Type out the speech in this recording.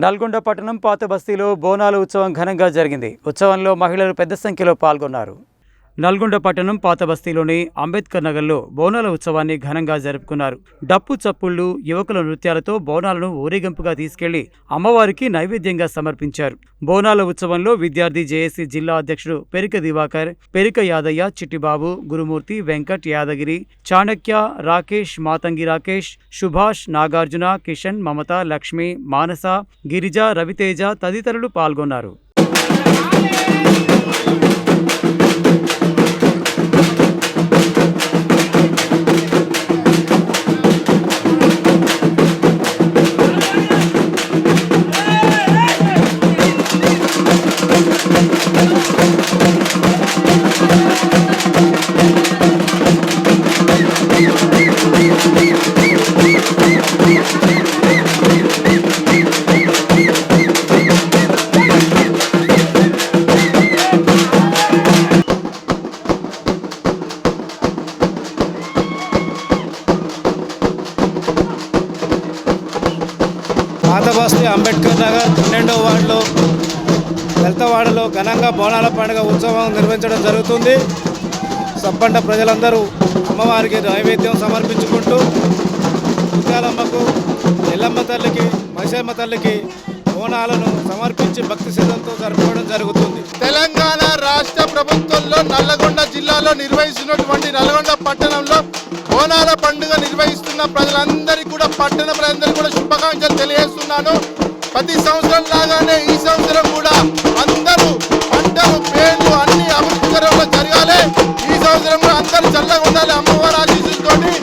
నల్గొండ పట్టణం పాత బస్తీలో బోనాల ఉత్సవం ఘనంగా జరిగింది. ఉత్సవంలో మహిళలు పెద్ద సంఖ్యలో పాల్గొన్నారు. నల్గొండ పట్టణం పాత బస్తీలోని అంబేద్కర్ నగర్లో బోనాల ఉత్సవాన్ని ఘనంగా జరుపుకున్నారు. డప్పు చప్పుళ్లు, యువకుల నృత్యాలతో బోనాలను ఊరేగింపుగా తీసుకెళ్లి అమ్మవారికి నైవేద్యంగా సమర్పించారు. బోనాల ఉత్సవంలో విద్యార్థి జేఏసీ జిల్లా అధ్యక్షుడు పెరిక దివాకర్, పెరిక యాదయ్య, చిట్టిబాబు, గురుమూర్తి, వెంకట్, యాదగిరి, చాణక్య, రాకేష్, మాతంగి రాకేష్, సుభాష్, నాగార్జున, కిషన్, మమత, లక్ష్మి, మానస, గిరిజ, రవితేజ తదితరులు పాల్గొన్నారు. పాత బస్తీ అంబేద్కర్ నగర్ 12వ వార్డులో దళితవాడలో ఘనంగా బోనాల పండుగ ఉత్సవం నిర్వహించడం జరుగుతుంది. సబ్బండ ప్రజలందరూ అమ్మవారికి నైవేద్యం సమర్పించుకుంటూ ముత్యాలమ్మకు, ఎల్లమ్మ తల్లికి, మైసమ్మ తల్లికి బోనాలను సమర్పించి భక్తి శ్రద్ధలతో జరుపుకోవడం జరుగుతుంది. తెలంగాణ రాష్ట్ర ప్రభుత్వంలో నల్లగొండ జిల్లాలో నిర్వహిస్తున్నటువంటి నల్గొండ పట్టణంలో బోనాల పండుగ నిర్వహిస్తున్న ప్రజలందరికీ కూడా, పట్టణ ప్రజలందరికీ కూడా శుభాకాంక్షలు తెలియజేస్తున్నాను. ప్రతి సంవత్సరం లాగానే ఈ సంవత్సరం కూడా